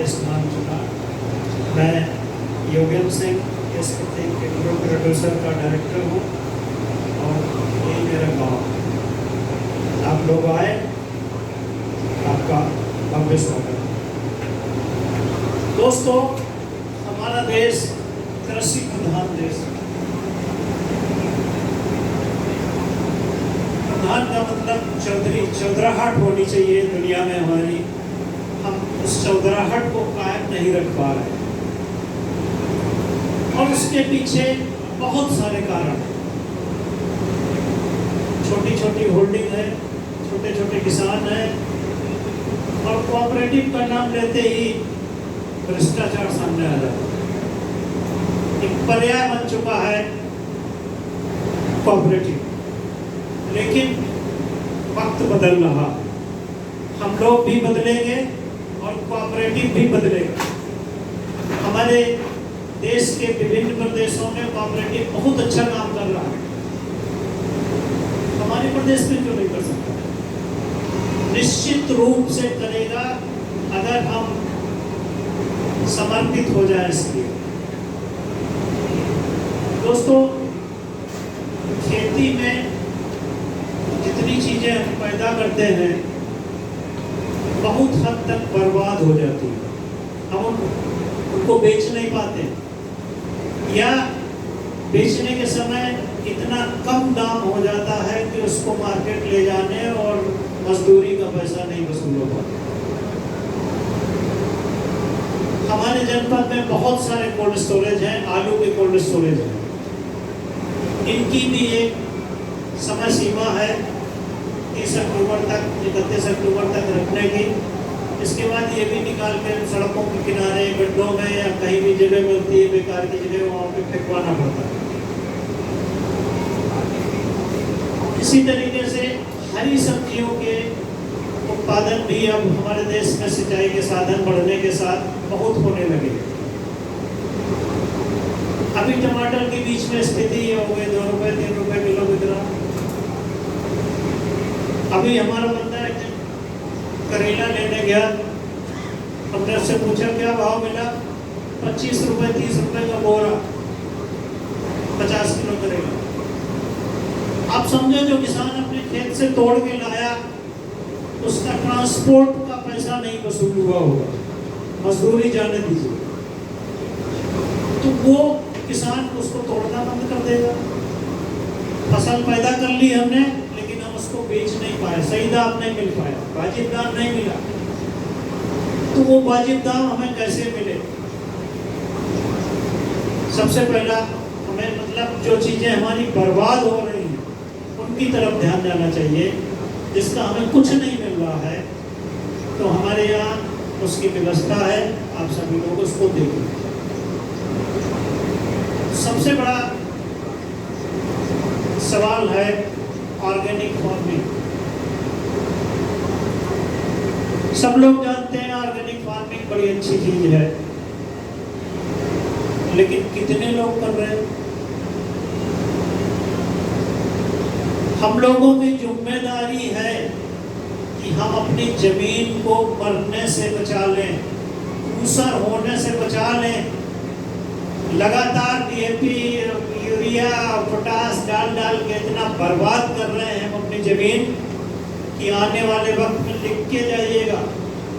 स्थान चुना। मैं योगेंद्र सिंह इस के ग्रुप प्रोड्यूसर का डायरेक्टर हूँ और यही मेरा गाँव। आप लोग आए, आपका भव्य स्वागत। दोस्तों, हमारा देश कृषि प्रधान देश है। प्रधान का मतलब चौधराहट होनी चाहिए दुनिया में हमारी। हम उस चौधराहट को कायम नहीं रख पा रहे और उसके पीछे बहुत सारे कारण हैं। छोटी छोटी होल्डिंग है, छोटे छोटे किसान हैं और कोऑपरेटिव का नाम लेते ही भ्रष्टाचार सामने आ जाता है। एक पर्याय बन चुका है कोऑपरेटिव, लेकिन वक्त बदल रहा। हम लोग भी बदलेंगे और कोऑपरेटिव भी बदलेगा। हमारे देश के विभिन्न प्रदेशों में कोऑपरेटिव बहुत अच्छा काम कर रहा है। हमारे प्रदेश में क्यों नहीं कर सकता? निश्चित रूप से करेगा अगर हम समर्पित हो जाए इसलिए। दोस्तों, खेती में जितनी चीजें हम पैदा करते हैं बहुत हद तक बर्बाद हो जाती है। हम उनको बेच नहीं पाते या बेचने के समय इतना कम दाम हो जाता है कि उसको मार्केट ले जाने और मजदूरी का पैसा नहीं वसूल हो पाता। हमारे जनपद में बहुत सारे कोल्ड स्टोरेज हैं, आलू के कोल्ड स्टोरेज हैं। इनकी भी एक समय सीमा है 30 अक्टूबर तक, 31 अक्टूबर तक रखने की। इसके बाद ये भी निकाल के सड़कों के किनारे, गड्ढों में या कहीं भी जगह मिलती है बेकार की जगह, वहाँ पे फेंकवाना पड़ता है। इसी तरीके से हरी सब्जियों के उत्पादन भी अब हमारे देश में सिंचाई के साधन बढ़ने के साथ बहुत होने लगे। अभी टमाटर के बीच में स्थिति ये हो गई 2 रुपए 3 रुपए किलो बिक रहा। अभी हमारा बंदा करेला लेने गया, हमने उससे पूछा क्या भाव मिला? 25 रुपए 30 रुपए का बोरा, 50 किलो करेला। आप समझो, जो किसान अपने खेत से तोड़ के लाया उसका ट्रांसपोर्ट का पैसा नहीं वसूल हुआ होगा, मजदूरी जाने दीजिए, तो वो किसान उसको तोड़ना बंद कर देगा। फसल पैदा कर ली हमने, लेकिन हम उसको बेच नहीं पाए, सही दाम नहीं मिल पाया, वाजिब दाम नहीं मिला। तो वो वाजिब दाम हमें कैसे मिले? सबसे पहला हमें मतलब जो चीजें हमारी बर्बाद हो रही हैं उनकी तरफ ध्यान देना चाहिए, जिसका हमें कुछ नहीं मिल रहा है। तो हमारे यहाँ उसकी व्यवस्था है, आप सभी लोग उसको देखें। सबसे बड़ा सवाल है ऑर्गेनिक फार्मिंग। सब लोग जानते हैं ऑर्गेनिक फार्मिंग बड़ी अच्छी चीज है, लेकिन कितने लोग कर रहे हैं? हम लोगों की जिम्मेदारी है कि हम अपनी जमीन को मरने से बचा लें, ऊसर होने से बचा लें। लगातार डीएपी, यूरिया, पोटास डाल के इतना बर्बाद कर रहे हैं हम अपनी जमीन कि आने वाले वक्त में लिख के जाइएगा,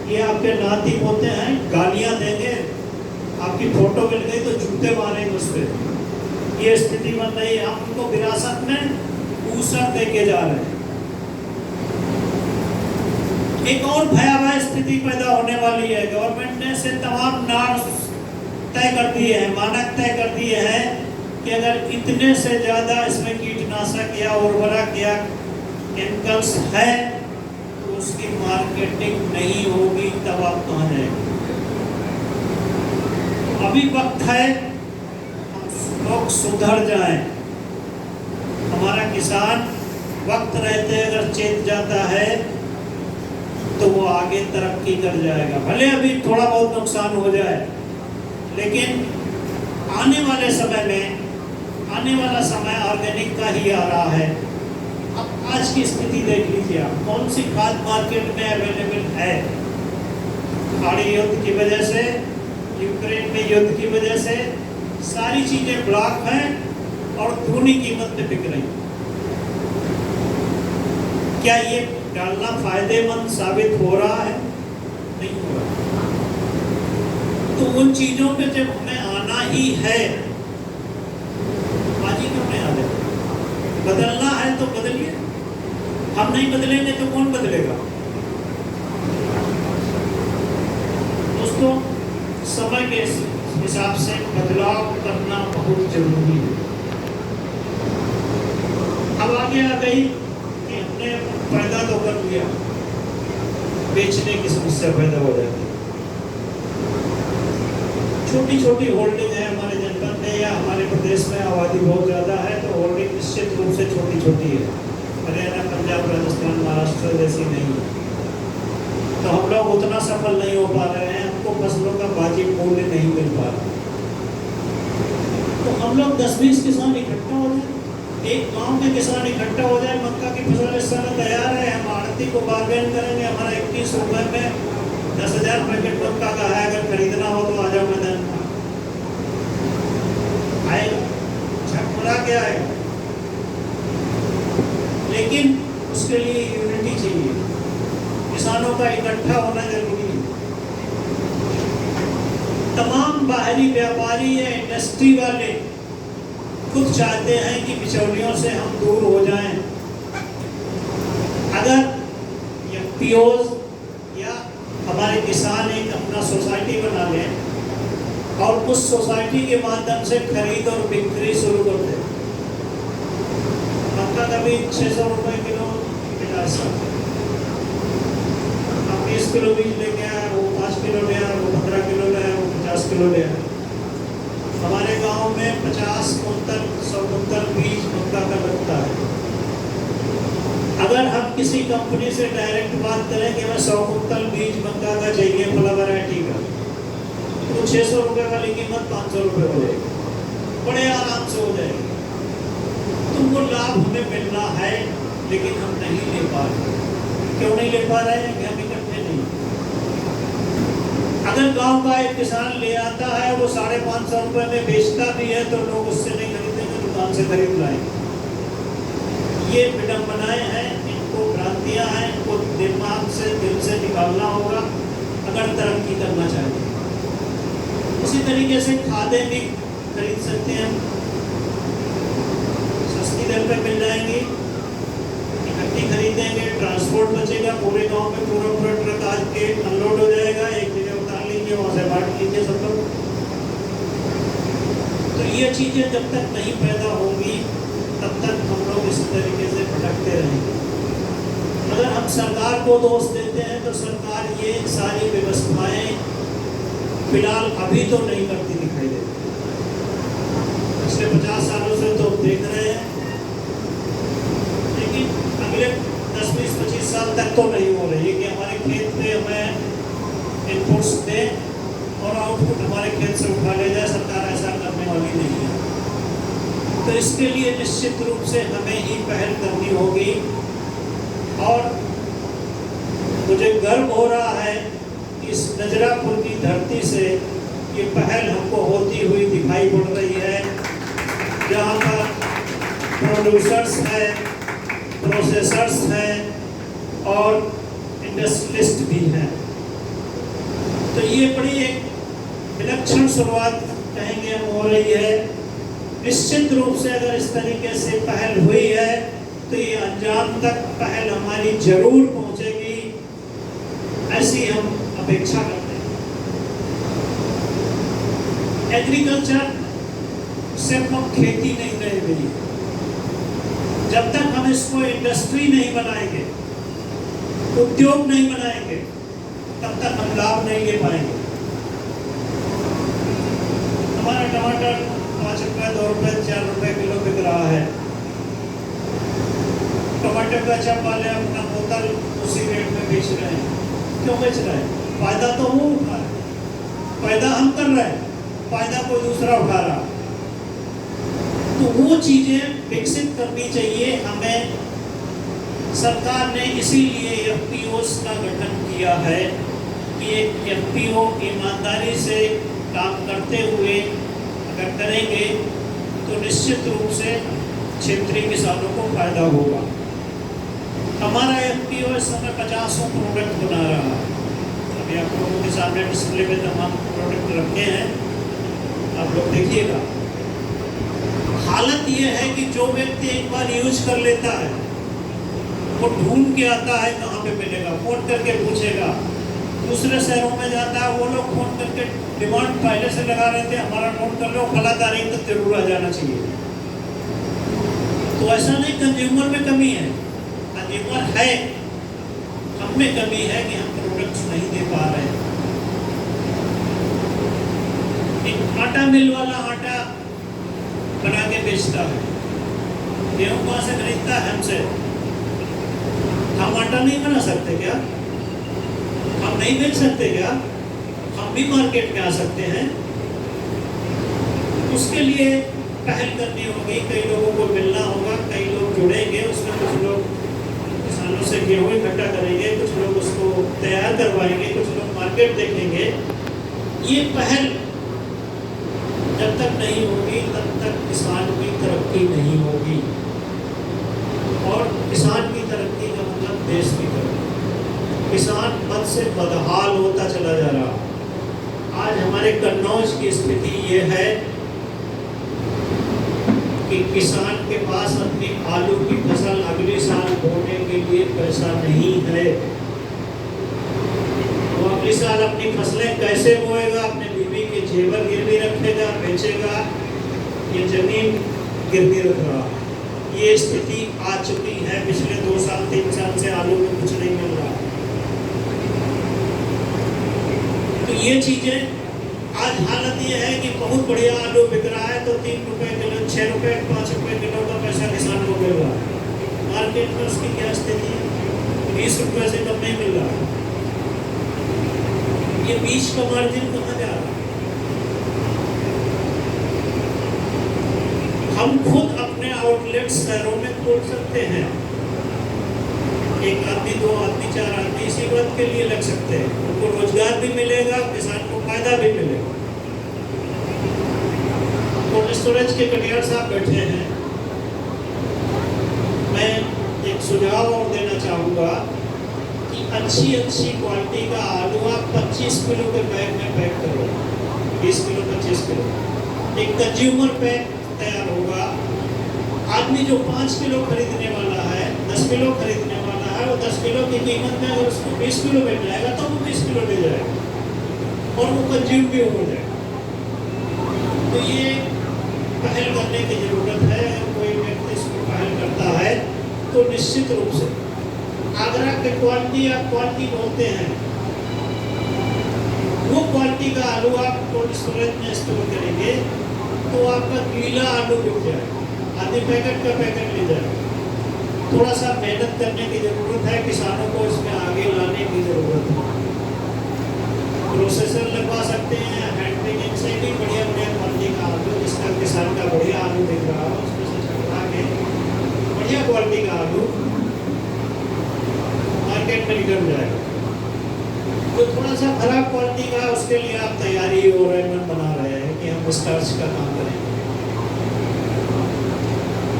ये आपके नाती पोते हैं, गालियां देंगे, आपकी फोटो मिल गई तो जूते मारेंगे उस पर। ये स्थिति बन रही है, हम उनको विरासत में ऊसर दे के जा रहे हैं। एक और भयावह स्थिति पैदा होने वाली है। गवर्नमेंट ने से तमाम नॉर्म्स तय कर दिए हैं, मानक तय कर दिए हैं कि अगर इतने से ज़्यादा इसमें कीटनाशक या उर्वरक या केमिकल्स है तो उसकी मार्केटिंग नहीं होगी, तब आप कहाँ जाएंगे? अभी वक्त है हम लोग सुधर जाएं। हमारा किसान वक्त रहते अगर चेत जाता है तो वो आगे तरक्की कर जाएगा। भले अभी थोड़ा बहुत नुकसान हो जाए, लेकिन आने वाले समय में, आने वाला समय ऑर्गेनिक का ही आ रहा है। अब आज की स्थिति देख लीजिए आप, कौन सी खाद मार्केट में अवेलेबल है। खाड़ी युद्ध की वजह से, यूक्रेन में युद्ध की वजह से सारी चीजें ब्लॉक हैं और दूनी कीमत पे बिक रही। क्या ये डालना फायदेमंद साबित हो रहा है? नहीं हो रहा। तो उन चीजों पे जब हमें आना ही है, बाजी क्यों नहीं आ जाए? बदलना है तो बदलिए। हम नहीं बदलेंगे तो कौन बदलेगा? दोस्तों, समय के हिसाब से बदलाव करना बहुत जरूरी है। अब आगे आ गई कि हमने पैदा तो कर लिया, बेचने की समस्या पैदा हो जाती है। छोटी छोटी होल्डिंग है हमारे जनपद में या हमारे प्रदेश में, आबादी बहुत ज़्यादा है तो होल्डिंग निश्चित रूप से छोटी छोटी है। हरियाणा, पंजाब, राजस्थान, महाराष्ट्र जैसी नहीं है। तो हम लोग उतना सफल नहीं हो पा रहे हैं, हमको फसलों का वाजिब मूल्य नहीं मिल पा रहा। तो हम लोग 10-20 किसान इकट्ठा हो जाए, एक गांव में किसान इकट्ठा हो जाए, मक्का की फसल इस समय तैयार है, हम आड़ती को बार्गेन करेंगे, हमारा 21 रुपए में 10,000 पैकेट मक्का का है, अगर खरीदना हो तो आ जाओ मैदान में। आएगा, झटपटा के आएगा, लेकिन उसके लिए यूनिटी चाहिए, किसानों का इकट्ठा होना जरूरी है। तमाम बाहरी व्यापारी या इंडस्ट्री वाले खुद चाहते हैं कि बिचौलियों से हम दूर हो जाएं। अगर एफपीओज या हमारे किसान एक अपना सोसाइटी बना लें और उस सोसाइटी के माध्यम से खरीद और बिक्री शुरू कर दें, मक्का का भी 600 रुपए किलो मिला सकते, हम 20 किलो बीज लेके आए, वो 5 किलो ले आए, वो 15 किलो ले आए, वो 50 किलो ले आए। हमारे गांव में 50 कुंतल 100 कुंतल बीज मक्का का लगता है। अगर हम किसी कंपनी से डायरेक्ट बात करें कि हमें 100 कुंतल बीज मक्का का चाहिए फला वैरायटी का, तो 600 रुपए वाली कीमत 500 रुपए हो जाएगी, बड़े आराम से हो जाएगी। तुमको लाभ हमें मिलना है, लेकिन हम नहीं ले पा रहे। क्यों नहीं ले पा रहे हैं? कि हम इकट्ठे नहीं। अगर गांव का एक किसान ले आता है, वो 550 रुपए में बेचता भी है, तो लोग उससे नहीं खरीदेंगे, दुकान से खरीद लाएंगे। ये विडंबनाएं हैं, इनको भ्रांतियां हैं, इनको दिमाग से, दिल से निकालना होगा अगर तरक्की करना चाहते हैं। उसी तरीके से खादें भी खरीद सकते हैं, सस्ती दर पे मिल जाएंगी, इकट्ठी खरीदेंगे, ट्रांसपोर्ट बचेगा, पूरे गांव में पूरा ट्रक आज के अनलोड हो जाएगा, एक जगह उतार लीजिए, वहाँ से बांट लीजिए सब लोग। तो ये चीज़ें जब तक नहीं पैदा होंगी तब तक हम लोग इस तरीके से भटकते रहेंगे। अगर हम सरकार को दोष देते हैं तो सरकार ये सारी व्यवस्थाएं फिलहाल अभी तो नहीं करती दिखाई देती। पिछले 50 सालों से तो देख रहे हैं, लेकिन अगले 10, 20, 25 साल तक तो नहीं हो रही है कि हमारे खेत पे हमें इनपुट्स दें और आउटपुट हमारे खेत से उठा ले जाए। सरकार ऐसा करने वाली नहीं है। तो इसके लिए निश्चित रूप से हमें ही पहल करनी होगी, और मुझे गर्व हो रहा है कि इस नजरापुर की धरती से ये पहल हमको होती हुई दिखाई पड़ रही है, जहाँ पर प्रोड्यूसर्स हैं, प्रोसेसर्स हैं और इंडस्ट्रियलिस्ट भी हैं। तो ये बड़ी एक विलक्षण शुरुआत कहेंगे हम हो रही है। निश्चित रूप से अगर इस तरीके से पहल हुई है तो ये अंजाम तक पहल हमारी जरूर पहुंचेगी, ऐसी हम अपेक्षा करते हैं। एग्रीकल्चर सिर्फ हम खेती नहीं रह गई, जब तक हम इसको इंडस्ट्री नहीं बनाएंगे, उद्योग नहीं बनाएंगे, तब तक हम लाभ नहीं ले पाएंगे। हमारा टमाटर 5 रुपए, 2 रुपए, 4 रुपए किलो बिक रहा है। टमाटर का चप वाले अपना बोतल उसी रेट में बेच रहे हैं। क्यों बेच रहे हैं? फायदा तो वो उठा रहे हैं, फायदा हम कर रहे हैं, फायदा कोई दूसरा उठा रहा। तो वो चीजें विकसित करनी चाहिए हमें। सरकार ने इसीलिए एफपीओस का गठन किया है कि एक एफपीओ ईमानदारी से काम करते हुए अगर करेंगे तो निश्चित रूप से क्षेत्रीय किसानों को फायदा होगा। हमारा एफपीओ इस समय 50 प्रोडक्ट बना रहा है। अभी आप लोगों के सामने डिस्प्ले में तमाम प्रोडक्ट रखे हैं, आप लोग देखिएगा। हालत ये है कि जो व्यक्ति एक बार यूज कर लेता है वो ढूंढ के आता है कहाँ पे मिलेगा, फोन करके पूछेगा। दूसरे शहरों में जाता है, वो लोग फोन करके डिमांड पहले से लगा रहे थे, हमारा नोट कर लो, फला तारीख तक जरूर आ जाना चाहिए। तो ऐसा नहीं कंज्यूमर में कमी है, कंज्यूमर है, हम में कमी है कि हम प्रोडक्ट्स नहीं दे पा रहे हैं। एक आटा मिल वाला आटा बना के बेचता है, गेहूं कहाँ से खरीदता है? हमसे। हम आटा नहीं बना सकते क्या? हम नहीं बेच सकते क्या? हम भी मार्केट में आ सकते हैं। उसके लिए पहल करनी होगी, कई लोगों को मिलना होगा, कई लोग जुड़ेंगे, उसमें कुछ लोग किसानों से गेहूं इकट्ठा करेंगे, कुछ लोग उसको तैयार करवाएंगे, कुछ लोग मार्केट देखेंगे। ये पहल जब तक नहीं होगी तब तक किसान की तरक्की नहीं होगी, और किसान की तरक्की का मतलब देश की तरक्की। किसान बद से बदहाल होता चला जा रहा। आज हमारे कन्नौज की स्थिति ये है कि किसान के पास अपनी आलू की फसल अगले साल बोने के लिए पैसा नहीं है। वो अगले साल अपनी फसलें कैसे बोएगा? अपने बीवी के जेवर गिरवी रखेगा, बेचेगा, ये जमीन गिरवी रख रहा है। ये स्थिति आ चुकी है। पिछले 2 साल 3 साल से आलू में कुछ नहीं मिल रहा। तो ये चीजें आज हालत ये है कि बहुत बढ़िया आलू बिक रहा है तो 3 रुपए किलो, 6 रुपए, 5 रुपए किलो का पैसा किसान को मिल रहा है। मार्केट में उसकी क्या स्थिति है? 20 रुपए से कम नहीं मिल रहा। ये बीच का मार्जिन कहाँ जा रहा है? हम खुद अपने आउटलेट शहरों में खोल सकते हैं। 1 आदमी, 2 आदमी, 4 आदमी इसी बात के लिए लग सकते हैं। उनको रोजगार भी मिलेगा, किसान को फायदा भी मिलेगा। कोल्ड स्टोरेज के कटियार साहब बैठे हैं, मैं एक सुझाव और देना चाहूँगा कि अच्छी क्वालिटी का आलू आप 25 किलो के बैग में पैक करो, 20 किलो 25 किलो। एक कंज्यूमर पैक तैयार होगा। आदमी जो 5 किलो खरीदने वाला है, 10 किलो खरीदने वाला है, वो 10 किलो की कीमत में अगर उसको 20 किलो मिल जाएगा तो वो 20 किलो ले जाएगा और वो कंज्यूम भी हो जाएगा। तो ये पहल करने की जरूरत है। कोई व्यक्ति इसको पहल करता है तो निश्चित रूप से आगरा के क्वालिटी, आप क्वालिटी बोलते हैं, वो क्वालिटी का आलू आप कोल्ड स्टोरेज में स्टोर करेंगे तो आपका गीला आलू बिक जाएगा, आधे पैकेट का पैकेट ले जाएगा। थोड़ा सा मेहनत करने की जरूरत है, किसानों को इसमें आगे लाने की जरूरत है। प्रोसेसर लगवा सकते हैं, हैंड पिकिंग से भी बढ़िया क्वालिटी का आलू, जिसका किसान का बढ़िया आलू दिख रहा हो उसमें से छटवा के बढ़िया क्वालिटी का आलू मार्केट में निकल जाएगा। तो थोड़ा सा खराब क्वालिटी का, उसके लिए आप तैयारी और अरेंजमेंट बना रहे हैं कि हम स्टार्च का काम करेंगे।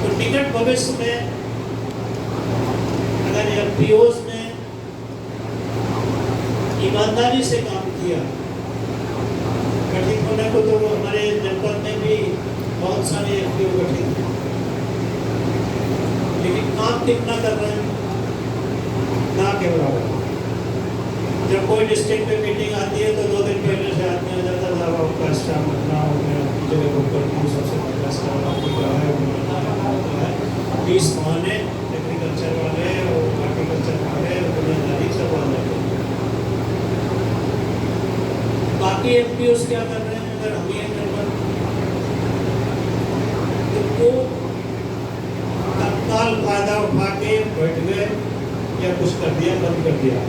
तो निकट भविष्य में अगर एफपीओज ने ईमानदारी से काम किया, गठित होने को तो हमारे जनपद में भी बहुत सारे एफपीओ गठित हैं, लेकिन काम कितना कर रहे हैं? ना के बराबर। जब कोई डिस्ट्रिक्ट में मीटिंग आती है तो 2 दिन पहले से आदमी हो जाता था, आपका स्टाफ इतना हो गया, जगह बुक कर दूँ, सबसे पहला स्टाफ आपकी का है 20 बहाने एग्रीकल्चर वाले और हॉर्टिकल्चर वाले दुनियादारी सब आ जाते हैं। बाकी एफपीओज क्या कर रहे हैं? अगर हम ये तो वो तत्काल फायदा उठा के बैठ गए या कुछ कर दिया, बंद कर दिया।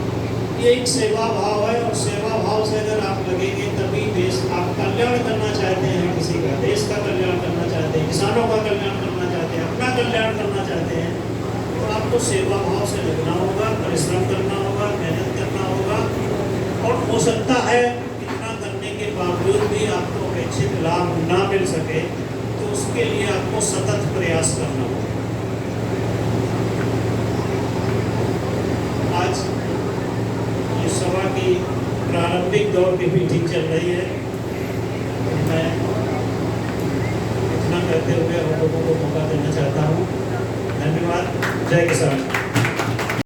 ये एक सेवा भाव है, और सेवा भाव से अगर आप लगेंगे तभी देश, आप कल्याण करना चाहते हैं किसी का, देश का कल्याण करना चाहते हैं, किसानों का कल्याण करना चाहते हैं, अपना कल्याण करना चाहते हैं, तो आपको सेवा भाव से लगना होगा, परिश्रम करना होगा, मेहनत करना होगा। और हो सकता है इतना करने के बावजूद भी आपको अपेक्षित लाभ ना मिल सके, तो उसके लिए आपको सतत प्रयास करना होगा। आज ये सभा की प्रारंभिक दौर की मीटिंग चल रही है। मैं इतना कहते हुए हम लोगों को मौका देना चाहता हूँ। धन्यवाद। जय किसान।